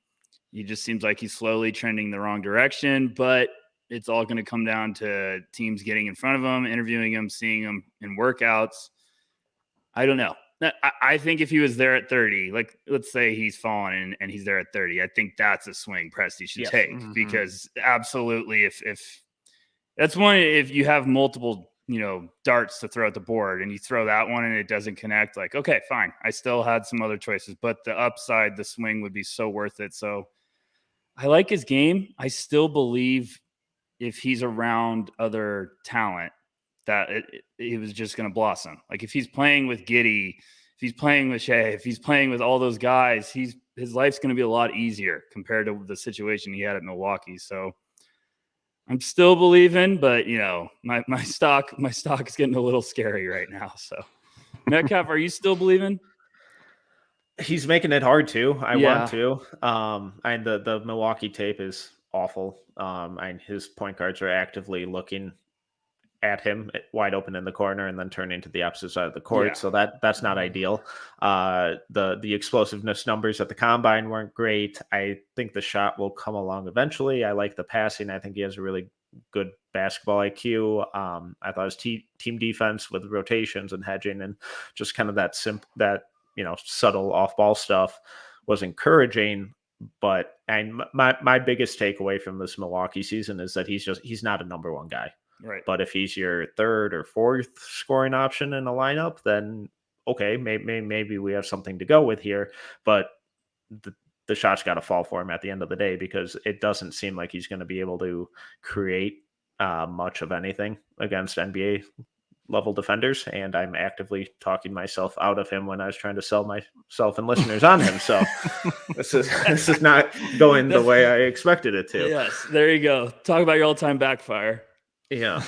He just seems like he's slowly trending the wrong direction, but it's all going to come down to teams getting in front of him, interviewing him, seeing him in workouts. I don't know. I think if he was there at 30, like let's say he's fallen and he's there at 30, I think that's a swing Presti should take, because absolutely if that's one, if you have multiple, darts to throw at the board and you throw that one and it doesn't connect, like, okay, fine. I still had some other choices, but the upside, the swing would be so worth it. So I like his game. I still believe if he's around other talent, that he was just going to blossom. Like if he's playing with Giddey, if he's playing with Shea, if he's playing with all those guys, his life's going to be a lot easier compared to the situation he had at Milwaukee. So I'm still believing, but my stock is getting a little scary right now. So Metcalf, are you still believing? He's making it hard to. I want to. And the Milwaukee tape is awful. And his point guards are actively looking at him wide open in the corner and then turning to the opposite side of the court. Yeah. So that's not ideal. The explosiveness numbers at the combine weren't great. I think the shot will come along eventually. I like the passing. I think he has a really good basketball IQ. I thought his team defense with rotations and hedging and just kind of that subtle off ball stuff was encouraging. But my biggest takeaway from this Milwaukee season is that he's not a number one guy. Right. But if he's your third or fourth scoring option in a lineup, then okay, maybe we have something to go with here. But the shot's got to fall for him at the end of the day, because it doesn't seem like he's going to be able to create much of anything against NBA level defenders. And I'm actively talking myself out of him when I was trying to sell myself and listeners on him. So this is not going the way I expected it to. Yes, there you go. Talk about your all-time backfire. Yeah.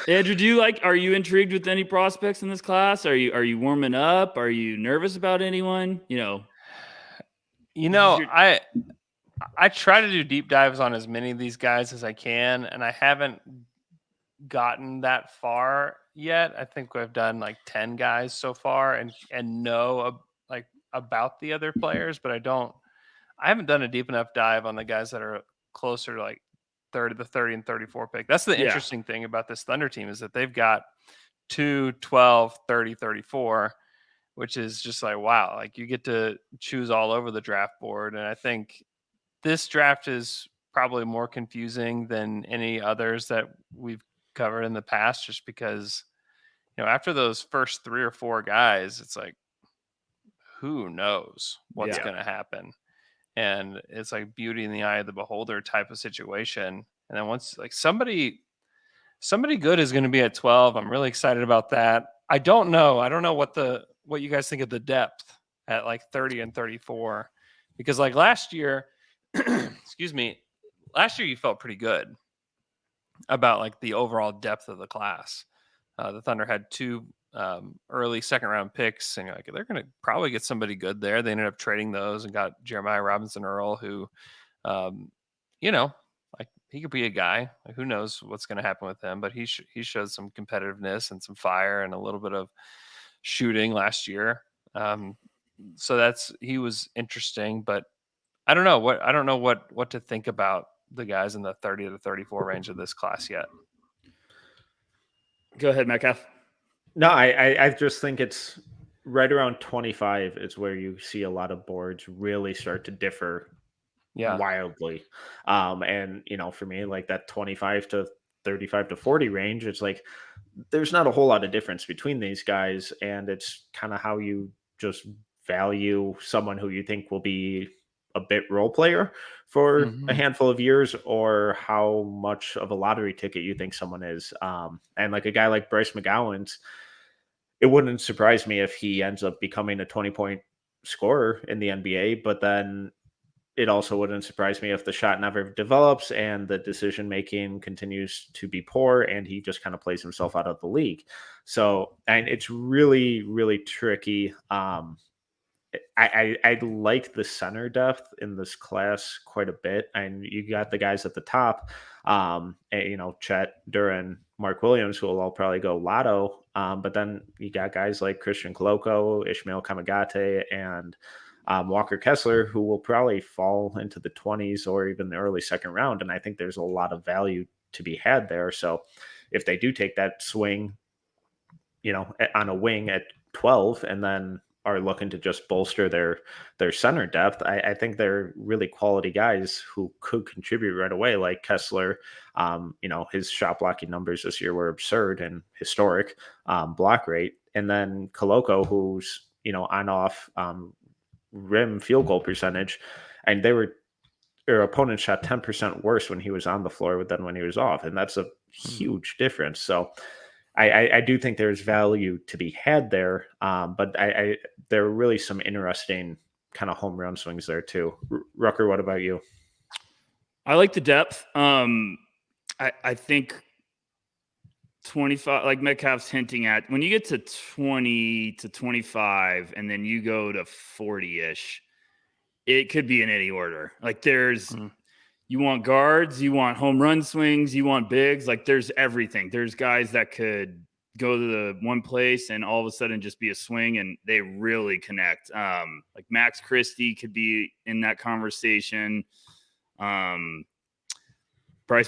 Andrew, are you intrigued with any prospects in this class? Are you warming up? Are you nervous about anyone? I try to do deep dives on as many of these guys as I can, and I haven't gotten that far yet. I think we've done like 10 guys so far and know about the other players, but I haven't done a deep enough dive on the guys that are closer to like the 30 and 34 pick. That's the interesting thing about this Thunder team, is that they've got 2, 12, 30, 34, which is just like, wow, like you get to choose all over the draft board. And I think this draft is probably more confusing than any others that we've covered in the past, just because, after those first 3 or 4 guys, it's like, who knows what's going to happen. And it's like beauty in the eye of the beholder type of situation. And then once like somebody good is going to be at 12, I'm really excited about that. I don't know. I don't know what you guys think of the depth at like 30 and 34, because like last year, excuse me, last year you felt pretty good about like the overall depth of the class. The Thunder had 2 early second round picks, and like they're going to probably get somebody good there. They ended up trading those and got Jeremiah Robinson Earl, who, like he could be a guy. Like, who knows what's going to happen with him? But he showed some competitiveness and some fire and a little bit of shooting last year. So he was interesting, but I don't know what to think about the guys in the 30 to 34 range of this class yet. Go ahead, Metcalf. No, I just think it's right around 25 is where you see a lot of boards really start to differ wildly. And for me, like that 25 to 35 to 40 range, it's like there's not a whole lot of difference between these guys, and it's kind of how you just value someone who you think will be a bit role player for a handful of years, or how much of a lottery ticket you think someone is. And like a guy like Bryce McGowan's, it wouldn't surprise me if he ends up becoming a 20-point scorer in the NBA, but then it also wouldn't surprise me if the shot never develops and the decision making continues to be poor and he just kind of plays himself out of the league. So, and it's really, really tricky. I like the center depth in this class quite a bit, and you got the guys at the top, Chet, Duran, Mark Williams, who will all probably go lotto. But then you got guys like Christian Koloko, Ishmael Kamagate, and Walker Kessler, who will probably fall into the 20s or even the early second round. And I think there's a lot of value to be had there. So if they do take that swing, on a wing at 12, and then are looking to just bolster their center depth, I think they're really quality guys who could contribute right away, like Kessler. His shot blocking numbers this year were absurd and historic, block rate. And then Koloko, who's, on off rim field goal percentage, and their opponents shot 10% worse when he was on the floor than when he was off. And that's a huge difference. So I do think there's value to be had there, but there are really some interesting kind of home run swings there too. Rucker, what about you? I like the depth. I think 25, like Metcalf's hinting at, when you get to 20 to 25 and then you go to 40-ish, it could be in any order. Like there's you want guards, you want home run swings, you want bigs. Like there's everything. There's guys that could go to the one place and all of a sudden just be a swing and they really connect. Like Max Christie could be in that conversation. Bryce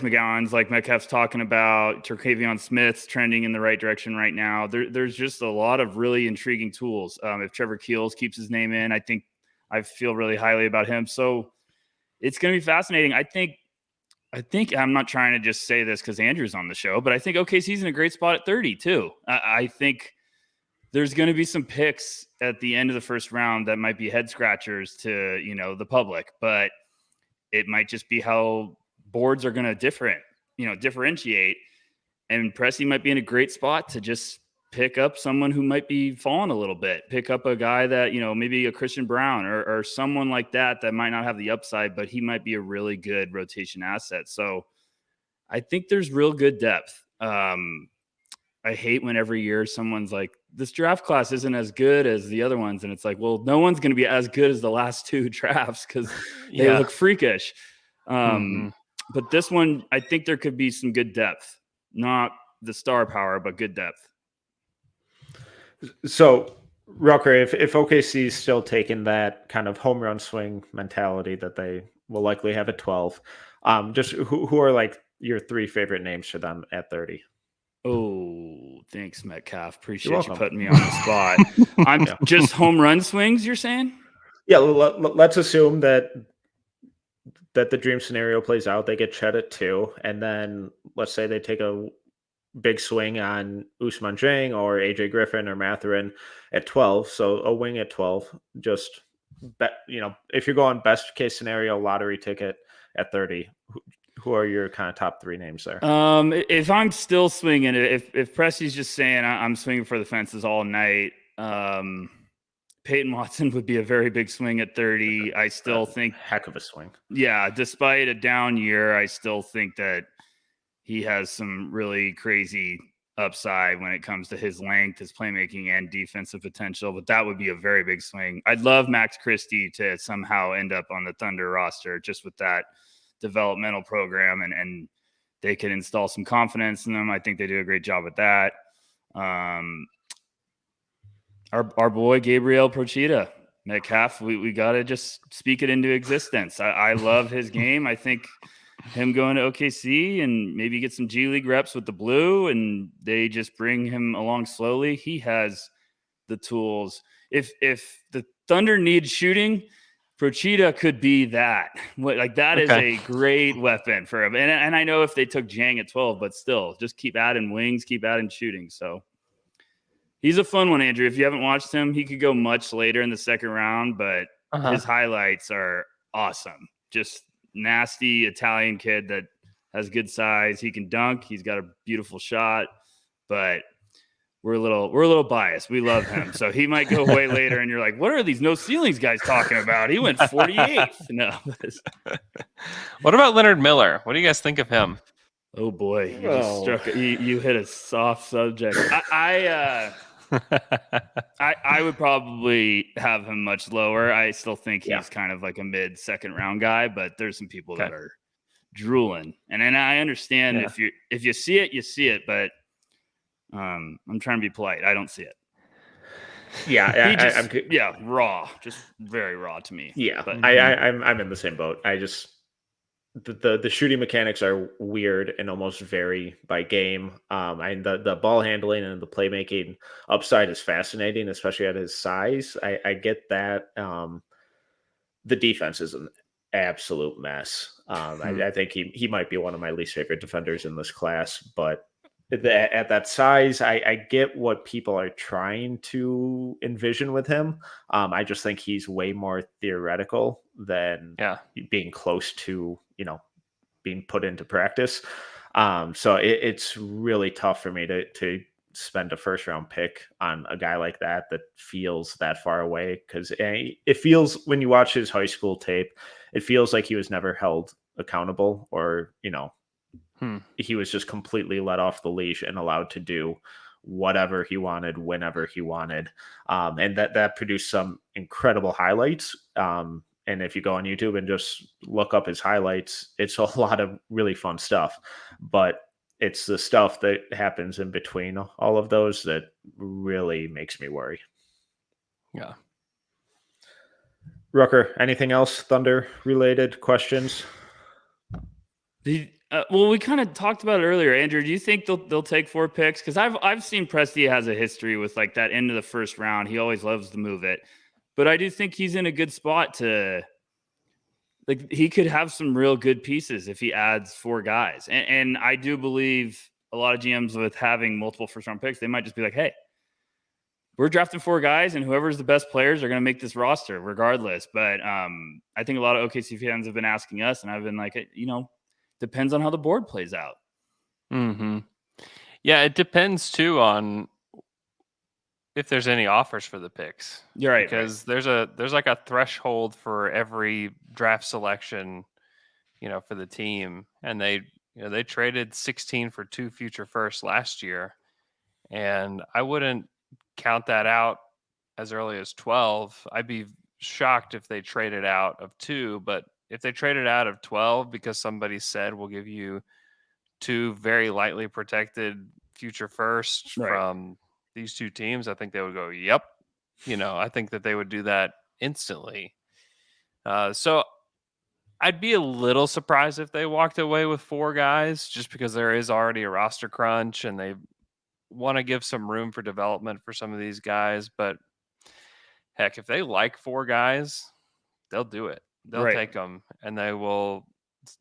McGowan's, like Metcalf's talking about. Terquavion Smith's trending in the right direction right now. There's just a lot of really intriguing tools. If Trevor Keels keeps his name in, I feel really highly about him. So it's going to be fascinating. I think I'm not trying to just say this because Andrew's on the show, but I think OKC's in a great spot at 30 too. I think there's going to be some picks at the end of the first round that might be head scratchers to, the public, but it might just be how boards are going to differentiate. And Pressey might be in a great spot to just pick up someone who might be falling a little bit, pick up a guy that, maybe a Christian Brown or someone like that might not have the upside, but he might be a really good rotation asset. So I think there's real good depth. I hate when every year someone's like, this draft class isn't as good as the other ones. And it's like, well, no one's going to be as good as the last 2 drafts because they look freakish. But this one, I think there could be some good depth, not the star power, but good depth. So, Rucker, if OKC is still taking that kind of home run swing mentality that they will likely have at 12, just who are like your 3 favorite names for them at 30? Oh, thanks, Metcalf. Appreciate you putting me on the spot. Just home run swings, you're saying? Yeah, let's assume that the dream scenario plays out. They get Chet at 2, and then let's say they take a big swing on Ousmane Dieng or AJ Griffin or Mathurin at 12. So a wing at 12, if you're going best case scenario lottery ticket at 30, who are your kind of top 3 names there? If I'm still swinging, if Presti's just saying I'm swinging for the fences all night, Peyton Watson would be a very big swing at 30. I still think heck of a swing. Yeah, despite a down year, I still think that he has some really crazy upside when it comes to his length, his playmaking, and defensive potential. But that would be a very big swing. I'd love Max Christie to somehow end up on the Thunder roster just with that developmental program, and they could install some confidence in them. I think they do a great job with that. Our boy Gabriel Procida, Metcalf, we got to just speak it into existence. I love his game. I think him going to OKC and maybe get some G League reps with the Blue, and they just bring him along slowly. He has the tools. If the Thunder needs shooting, Procida could be that. Like that is a great weapon for him. And I know if they took Jang at 12, but still, just keep adding wings, keep adding shooting. So he's a fun one, Andrew. If you haven't watched him, he could go much later in the second round, but his highlights are awesome. Just nasty Italian kid that has good size. He can dunk. He's got a beautiful shot, but we're a little biased. We love him. So he might go way later and you're like, what are these no ceilings guys talking about? He went 48th. No. What about Leonard Miller? What do you guys think of him? Oh boy. You just struck you hit a soft subject. I would probably have him much lower. I still think he's kind of like a mid second round guy, but there's some people that are drooling. And I understand if you see it, you see it, but I'm trying to be polite. I don't see it. Yeah, raw, just very raw to me. Yeah, but I'm in the same boat. I just the shooting mechanics are weird and almost vary by game. And the ball handling and the playmaking upside is fascinating, especially at his size. I get that. The defense is an absolute mess. I think he might be one of my least favorite defenders in this class, but at that size, I get what people are trying to envision with him. I just think he's way more theoretical than being close to, being put into practice. So it's really tough for me to spend a first round pick on a guy like that feels that far away, because it feels, when you watch his high school tape, it feels like he was never held accountable, or he was just completely let off the leash and allowed to do whatever he wanted whenever he wanted, and that produced some incredible highlights. And if you go on YouTube and just look up his highlights, it's a lot of really fun stuff, but it's the stuff that happens in between all of those that really makes me worry. Yeah. Rucker, anything else Thunder related questions? Well, we kind of talked about it earlier. Andrew, do you think they'll take 4 picks? Because I've seen Presti has a history with like that end of the first round. He always loves to move it, but I do think he's in a good spot to, like, he could have some real good pieces if he adds 4 guys. And I do believe a lot of GMs with having multiple first round picks, they might just be like, hey, we're drafting 4 guys, and whoever's the best players are going to make this roster regardless. But I think a lot of OKC fans have been asking us, and I've been like, depends on how the board plays out. Mm-hmm. Yeah, it depends too on if there's any offers for the picks. You're right, because there's like a threshold for every draft selection, for the team, and they traded 16 for 2 future firsts last year, and I wouldn't count that out as early as 12. I'd be shocked if they traded out of 2, but if they traded out of 12 because somebody said we'll give you 2 very lightly protected future firsts from these 2 teams, I think they would go, yep. I think that they would do that instantly. So I'd be a little surprised if they walked away with 4 guys, just because there is already a roster crunch and they want to give some room for development for some of these guys. But heck, if they like 4 guys, they'll do it. They'll take them, and they will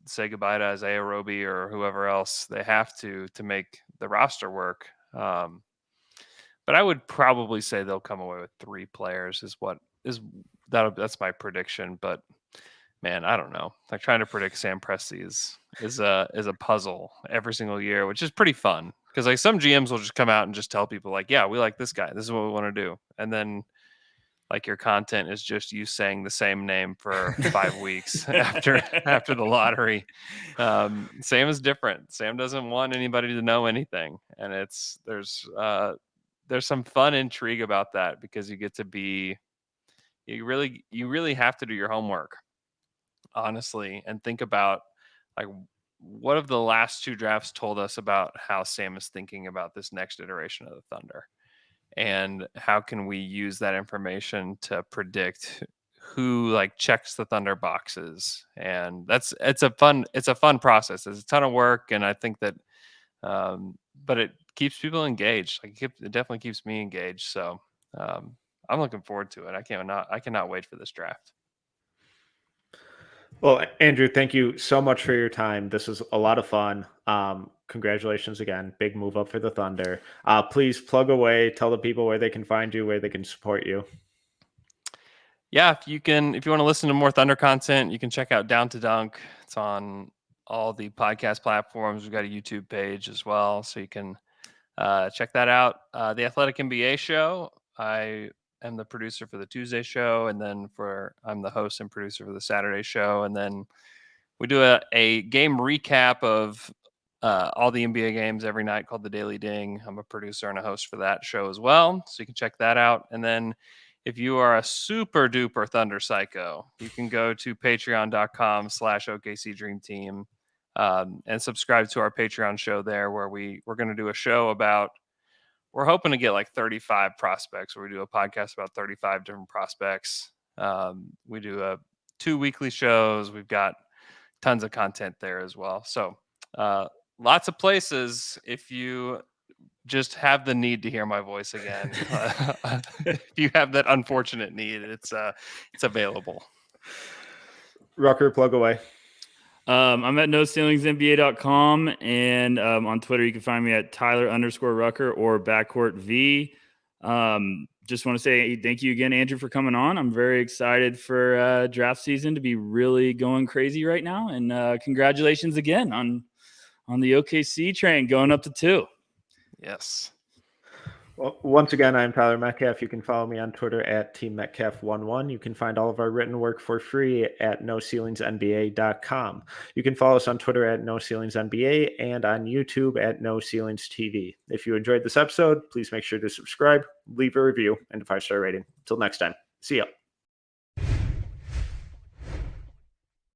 say goodbye to Isaiah Roby or whoever else they have to make the roster work. But I would probably say they'll come away with 3 players that's my prediction. But man, I don't know. Like, trying to predict Sam Presti is is a puzzle every single year, which is pretty fun. Because like some GMs will just come out and just tell people like, yeah, we like this guy. This is what we want to do. And then like your content is just you saying the same name for 5 weeks after the lottery. Sam is different. Sam doesn't want anybody to know anything. And there's some fun intrigue about that because you get to be, you really have to do your homework, honestly, and think about like what have the last 2 drafts told us about how Sam is thinking about this next iteration of the Thunder, and how can we use that information to predict who like checks the Thunder boxes. And it's a fun process. It's a ton of work, and I think that but it keeps people engaged. Like it definitely keeps me engaged. So I'm looking forward to it. I cannot wait for this draft. Well, Andrew, thank you so much for your time. This was a lot of fun. Congratulations again. Big move up for the Thunder. Please plug away. Tell the people where they can find you, where they can support you. Yeah, if you want to listen to more Thunder content, you can check out Down to Dunk. It's on all the podcast platforms. We've got a YouTube page as well, so you can check that out. The Athletic NBA show, I am the producer for the Tuesday show, and then I'm the host and producer for the Saturday show, and then we do a game recap of all the NBA games every night called the Daily Ding. I'm a producer and a host for that show as well, so you can check that out. And then if you are a super duper Thunder psycho, you can go to patreon.com/OKC Dream Team and subscribe to our Patreon show there, where we're going to do a show about, we're hoping to get like 35 prospects, where we do a podcast about 35 different prospects. We do 2 weekly shows. We've got tons of content there as well. So lots of places if you just have the need to hear my voice again. If you have that unfortunate need, it's available. Rucker, plug away. I'm at noceilingsnba.com, and on Twitter you can find me at Tyler_Rucker or backcourtv. Just want to say thank you again, Andrew, for coming on. I'm very excited for draft season to be really going crazy right now, and congratulations again on the OKC train going up to 2. Yes. Well, once again, I'm Tyler Metcalf. You can follow me on Twitter at TeamMetcalf11. You can find all of our written work for free at NoCeilingsNBA.com. You can follow us on Twitter at NoCeilingsNBA and on YouTube at NoCeilingsTV. If you enjoyed this episode, please make sure to subscribe, leave a review, and a 5-star rating. Until next time, see ya.